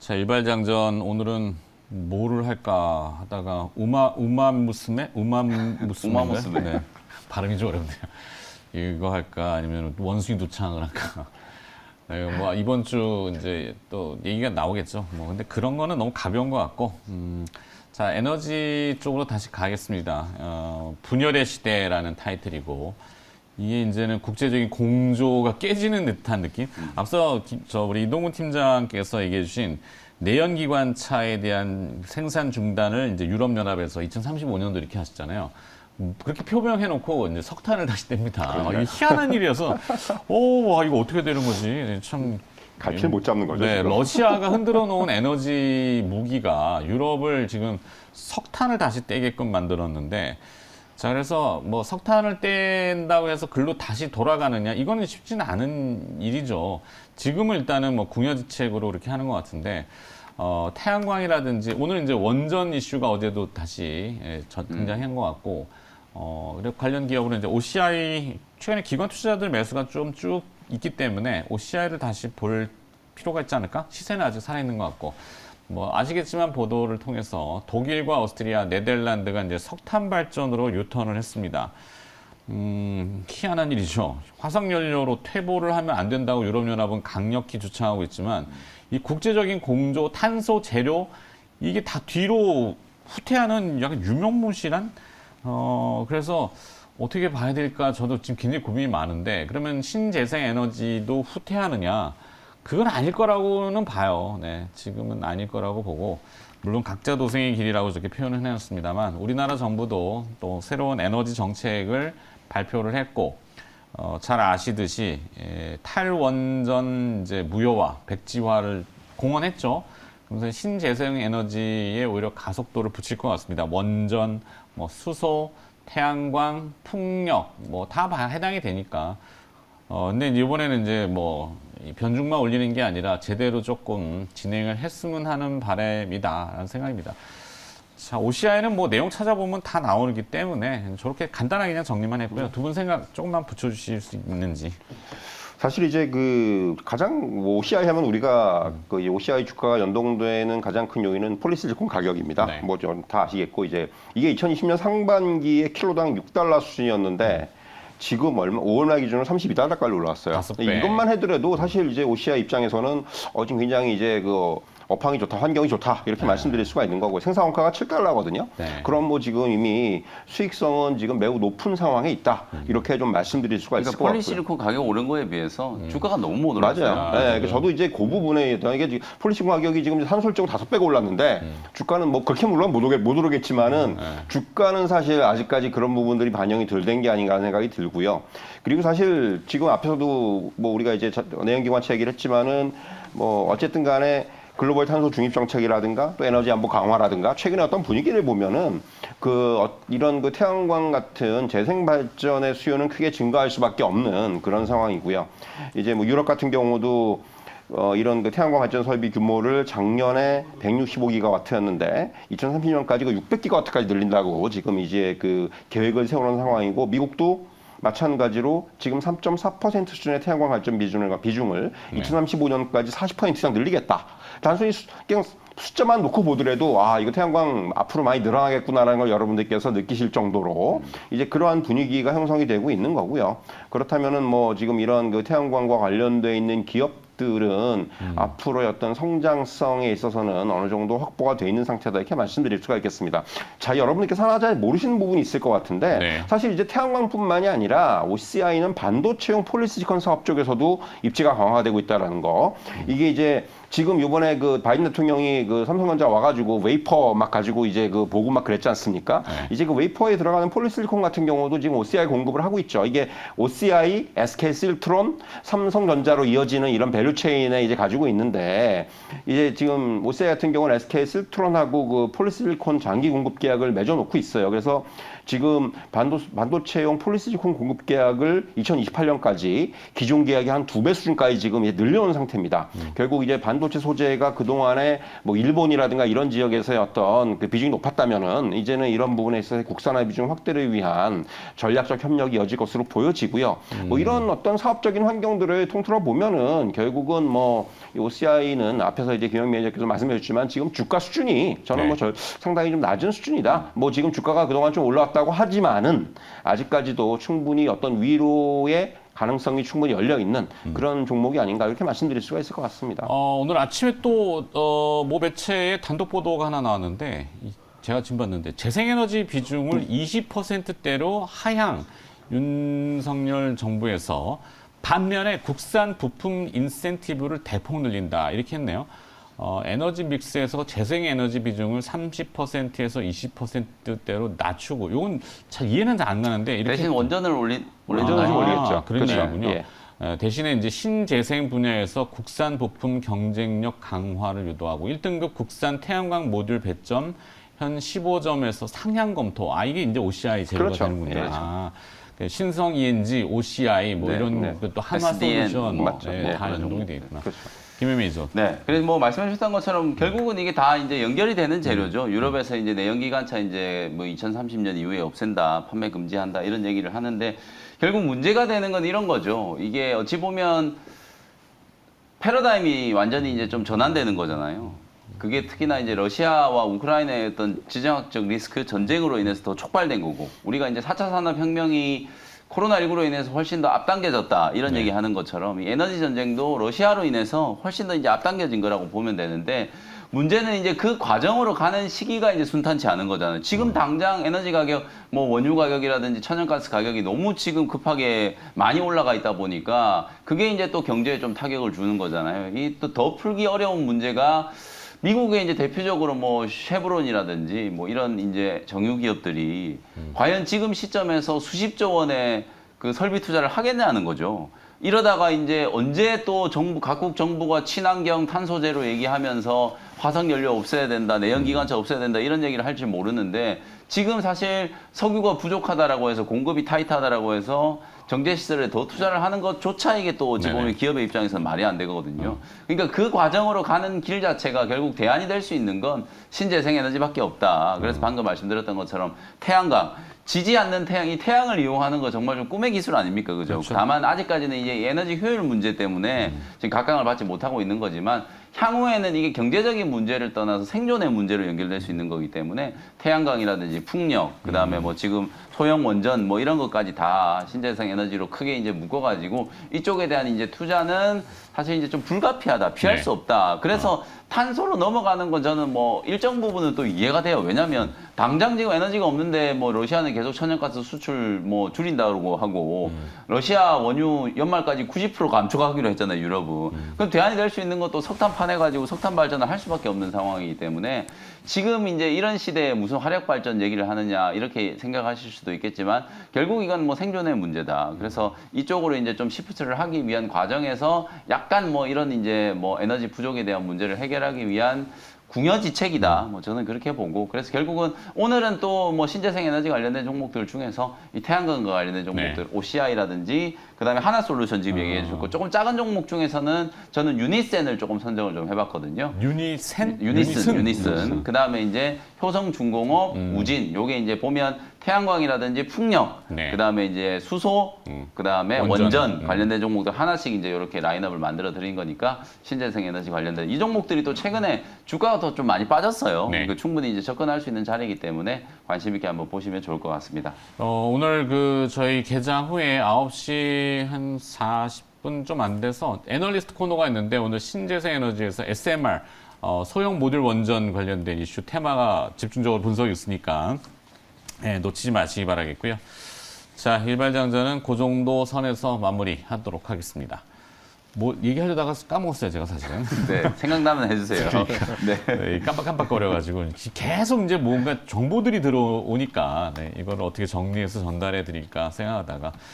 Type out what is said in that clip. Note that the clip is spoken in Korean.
자, 일발장전 오늘은 뭐를 할까 하다가 우마무스메? 우마무스메? 네. 발음이 좀 어렵네요. 이거 할까 아니면 원숭이 도창을 할까? 네, 뭐 이번 주 이제 또 얘기가 나오겠죠. 뭐 근데 그런 거는 너무 가벼운 것 같고, 자, 에너지 쪽으로 다시 가겠습니다. 분열의 시대라는 타이틀이고, 이게 이제는 국제적인 공조가 깨지는 듯한 느낌? 앞서 우리 이동훈 팀장께서 얘기해 주신 내연기관차에 대한 생산 중단을 이제 유럽연합에서 2035년도 이렇게 하셨잖아요. 그렇게 표명해놓고 이제 석탄을 다시 뗍니다. 이게 희한한 일이어서, 와, 이거 어떻게 되는 거지? 참. 갈피를 못 잡는 거죠. 네, 지금. 러시아가 흔들어 놓은 에너지 무기가 유럽을 지금 석탄을 다시 떼게끔 만들었는데, 자, 그래서 뭐 석탄을 뗀다고 해서 글로 다시 돌아가느냐, 이거는 쉽지는 않은 일이죠. 지금은 일단은 뭐 궁여지책으로 이렇게 하는 것 같은데, 태양광이라든지, 오늘 이제 원전 이슈가 어제도 다시 등장한 것 같고, 그리고 관련 기업으로 이제 OCI, 최근에 기관 투자자들 매수가 좀 쭉 있기 때문에 OCI를 다시 볼 필요가 있지 않을까? 시세는 아직 살아있는 것 같고, 뭐 아시겠지만 보도를 통해서 독일과 오스트리아, 네덜란드가 이제 석탄 발전으로 유턴을 했습니다. 희한한 일이죠. 화석연료로 퇴보를 하면 안 된다고 유럽연합은 강력히 주창하고 있지만 이 국제적인 공조, 탄소 재료 이게 다 뒤로 후퇴하는 약간 유명무실한 그래서 어떻게 봐야 될까 저도 지금 굉장히 고민이 많은데 그러면 신재생 에너지도 후퇴하느냐? 그건 아닐 거라고는 봐요. 네, 지금은 아닐 거라고 보고 물론 각자 도생의 길이라고 저렇게 표현을 해놨습니다만 우리나라 정부도 또 새로운 에너지 정책을 발표를 했고 잘 아시듯이 탈원전 이제 무효화, 백지화를 공언했죠. 그래서 신재생 에너지에 오히려 가속도를 붙일 것 같습니다. 원전, 뭐 수소, 태양광, 풍력 뭐 다 해당이 되니까. 근데 이번에는 이제 뭐 변죽만 올리는 게 아니라 제대로 조금 진행을 했으면 하는 바람이다라는 생각입니다. 자, OCI는 뭐 내용 찾아보면 다 나오기 때문에 저렇게 간단하게 그냥 정리만 했고요. 두 분 생각 조금만 붙여주실 수 있는지. 사실 이제 그 가장 뭐 OCI 하면 우리가 그 OCI 주가가 연동되는 가장 큰 요인은 폴리실리콘 가격입니다. 네. 뭐 다 아시겠고 이제 이게 2020년 상반기에 킬로당 6달러 수준이었는데 지금 5월 말 기준으로 32달러까지 올라왔어요. 5배. 이것만 해더라도 사실 이제 OCI 입장에서는 지금 굉장히 이제 그 업황이 좋다, 환경이 좋다 이렇게 말씀드릴 수가 있는 거고 생산 원가가 7달러거든요. 네. 그럼 뭐 지금 이미 수익성은 지금 매우 높은 상황에 있다 이렇게 좀 말씀드릴 수가 있을 것 같고요. 폴리실리콘 가격 오른 거에 비해서 주가가 너무 못 올랐어요. 맞아요. 네, 저도 이제 그 부분에 대한 이게 폴리실리콘 가격이 지금 산술적으로 5배가 올랐는데 주가는 뭐 그렇게 물론 못 오르겠지만은 주가는 사실 아직까지 그런 부분들이 반영이 덜 된 게 아닌가 하는 생각이 들고요. 그리고 사실 지금 앞에서도 뭐 우리가 이제 내연기관차 얘기를 했지만은 뭐 어쨌든 간에 글로벌 탄소 중립 정책이라든가 또 에너지 안보 강화라든가 최근에 어떤 분위기를 보면은 이런 그 태양광 같은 재생 발전의 수요는 크게 증가할 수밖에 없는 그런 상황이고요. 이제 뭐 유럽 같은 경우도 이런 그 태양광 발전 설비 규모를 작년에 165기가와트였는데 2030년까지 그 600기가와트까지 늘린다고 지금 이제 그 계획을 세우는 상황이고 미국도 마찬가지로 지금 3.4% 수준의 태양광 발전 비중을 2035년까지 40% 이상 늘리겠다. 단순히 그냥 숫자만 놓고 보더라도 이거 태양광 앞으로 많이 늘어나겠구나라는 걸 여러분들께서 느끼실 정도로 이제 그러한 분위기가 형성이 되고 있는 거고요. 그렇다면은 뭐 지금 이런 그 태양광과 관련돼 있는 기업들은 앞으로의 어떤 성장성에 있어서는 어느 정도 확보가 돼 있는 상태다 이렇게 말씀드릴 수가 있겠습니다. 자, 여러분들께서 하나 잘 모르시는 부분이 있을 것 같은데 네. 사실 이제 태양광뿐만이 아니라 OCI는 반도체용 폴리시리콘 사업 쪽에서도 입지가 강화되고 있다는 거. 이게 이제 지금 이번에 그 바이든 대통령이 그 삼성전자 와가지고 웨이퍼 막 가지고 이제 그 보고 막 그랬지 않습니까? 네. 이제 그 웨이퍼에 들어가는 폴리실리콘 같은 경우도 지금 OCI 공급을 하고 있죠. 이게 OCI, SK 실트론, 삼성전자로 이어지는 이런 밸류체인에 이제 가지고 있는데 이제 지금 OCI 같은 경우는 SK 실트론하고 그 폴리실리콘 장기 공급 계약을 맺어놓고 있어요. 그래서 지금 반도체용 폴리실리콘 공급 계약을 2028년까지 기존 계약의 한 2배 수준까지 지금 늘려놓은 상태입니다. 결국 이제 반도체 소재가 그동안에 뭐 일본이라든가 이런 지역에서의 어떤 그 비중이 높았다면은 이제는 이런 부분에 있어서 국산화 비중 확대를 위한 전략적 협력이 이어질 것으로 보여지고요. 뭐 이런 어떤 사업적인 환경들을 통틀어 보면은 결국은 뭐 OCI는 앞에서 이제 김영 매니저께서 말씀해 주셨지만 지금 주가 수준이 저는 뭐 상당히 좀 낮은 수준이다. 뭐 지금 주가가 그동안 좀 올라왔다고 하지만은 아직까지도 충분히 어떤 위로의 가능성이 충분히 열려 있는 그런 종목이 아닌가 이렇게 말씀드릴 수가 있을 것 같습니다. 오늘 아침에 또 모 매체에 단독 보도가 하나 나왔는데 제가 지금 봤는데 재생에너지 비중을 20%대로 하향 윤석열 정부에서 반면에 국산 부품 인센티브를 대폭 늘린다 이렇게 했네요. 에너지 믹스에서 재생에너지 비중을 30%에서 20%대로 낮추고 이건 잘 이해는 잘 안 가는데 이렇게 대신 원전을 원전을 좀 올렸죠. 그런 그렇죠. 얘기군요. 예. 대신에 이제 신재생 분야에서 국산 부품 경쟁력 강화를 유도하고 1등급 국산 태양광 모듈 배점 현 15점에서 상향 검토. 이게 이제 OCI 제로가 그렇죠. 되는군요. 예. 신성 ENG, OCI 뭐 네, 이런 네. 또 한화 SDN, 솔루션 맞죠. 다 그런 연동이 돼 있구나. 그렇죠. 김혜미 매니저. 네. 그래서 뭐 말씀해 주셨던 것처럼 결국은 이게 다 이제 연결이 되는 재료죠. 유럽에서 이제 내연기관차 이제 뭐 2030년 이후에 없앤다, 판매 금지한다 이런 얘기를 하는데 결국 문제가 되는 건 이런 거죠. 이게 어찌 보면 패러다임이 완전히 이제 좀 전환되는 거잖아요. 그게 특히나 이제 러시아와 우크라이나의 어떤 지정학적 리스크 전쟁으로 인해서 더 촉발된 거고 우리가 이제 4차 산업혁명이 코로나19로 인해서 훨씬 더 앞당겨졌다 이런 얘기 하는 것처럼 이 에너지 전쟁도 러시아로 인해서 훨씬 더 이제 앞당겨진 거라고 보면 되는데 문제는 이제 그 과정으로 가는 시기가 이제 순탄치 않은 거잖아요. 지금 당장 에너지 가격, 뭐 원유 가격이라든지 천연가스 가격이 너무 지금 급하게 많이 올라가 있다 보니까 그게 이제 또 경제에 좀 타격을 주는 거잖아요. 이 또 더 풀기 어려운 문제가 미국의 이제 대표적으로 뭐 쉐브론이라든지 뭐 이런 이제 정유 기업들이 과연 지금 시점에서 수십조 원의 그 설비 투자를 하겠냐는 거죠. 이러다가 이제 언제 또 정부, 각국 정부가 친환경 탄소제로 얘기하면서 화석연료 없애야 된다, 내연기관차 없애야 된다 이런 얘기를 할지 모르는데 지금 사실 석유가 부족하다라고 해서 공급이 타이트하다라고 해서 정제시설에 더 투자를 하는 것조차 이게 또 어찌 보면 기업의 입장에서는 말이 안 되거든요. 그러니까 그 과정으로 가는 길 자체가 결국 대안이 될 수 있는 건 신재생에너지밖에 없다. 그래서 방금 말씀드렸던 것처럼 태양광. 지지 않는 태양, 이 태양을 이용하는 거 정말 좀 꿈의 기술 아닙니까? 그죠? 그렇죠. 다만 아직까지는 이제 에너지 효율 문제 때문에 지금 각광을 받지 못하고 있는 거지만 향후에는 이게 경제적인 문제를 떠나서 생존의 문제로 연결될 수 있는 거기 때문에 태양광이라든지 풍력, 그 다음에 뭐 지금 소형 원전 뭐 이런 것까지 다 신재생 에너지로 크게 이제 묶어가지고 이쪽에 대한 이제 투자는 사실 이제 좀 불가피하다, 피할 수 없다. 그래서 탄소로 넘어가는 건 저는 뭐 일정 부분은 또 이해가 돼요. 왜냐하면 당장 지금 에너지가 없는데 뭐 러시아는 계속 천연가스 수출 뭐 줄인다고 하고 러시아 원유 연말까지 90% 감축하기로 했잖아요, 유럽은. 그럼 대안이 될 수 있는 것도 석탄 파내가지고 석탄 발전을 할 수밖에 없는 상황이기 때문에 지금 이제 이런 시대에 무슨 화력 발전 얘기를 하느냐 이렇게 생각하실 수도 있겠지만 결국 이건 뭐 생존의 문제다. 그래서 이쪽으로 이제 좀 시프트를 하기 위한 과정에서 약간 뭐 이런 이제 뭐 에너지 부족에 대한 문제를 해결하기 위한 궁여지책이다. 뭐 저는 그렇게 보고 그래서 결국은 오늘은 또 뭐 신재생 에너지 관련된 종목들 중에서 이 태양광과 관련된 종목들 OCI라든지 그다음에 하나솔루션 지금 얘기해 주셨고 조금 작은 종목 중에서는 저는 유니센을 조금 선정을 좀 해봤거든요. 유니슨. 그다음에 이제 효성중공업, 우진 요게 이제 보면 태양광이라든지 풍력, 그다음에 이제 수소, 그다음에 원전 관련된 종목들 하나씩 이제 이렇게 라인업을 만들어 드린 거니까 신재생 에너지 관련된 이 종목들이 또 최근에 주가가 더 좀 많이 빠졌어요. 그러니까 충분히 이제 접근할 수 있는 자리이기 때문에 관심 있게 한번 보시면 좋을 것 같습니다. 오늘 그 저희 개장 후에 9시 한 40분 좀 안 돼서 애널리스트 코너가 있는데 오늘 신재생 에너지에서 SMR 소형 모듈 원전 관련된 이슈 테마가 집중적으로 분석이 있으니까 놓치지 마시기 바라겠고요. 자, 일발장전은 그 정도 선에서 마무리하도록 하겠습니다. 뭐 얘기하려다가 까먹었어요, 제가 사실은. 네, 생각나면 해주세요. 네, 깜빡깜빡거려가지고 계속 이제 뭔가 정보들이 들어오니까 이걸 어떻게 정리해서 전달해 드릴까 생각하다가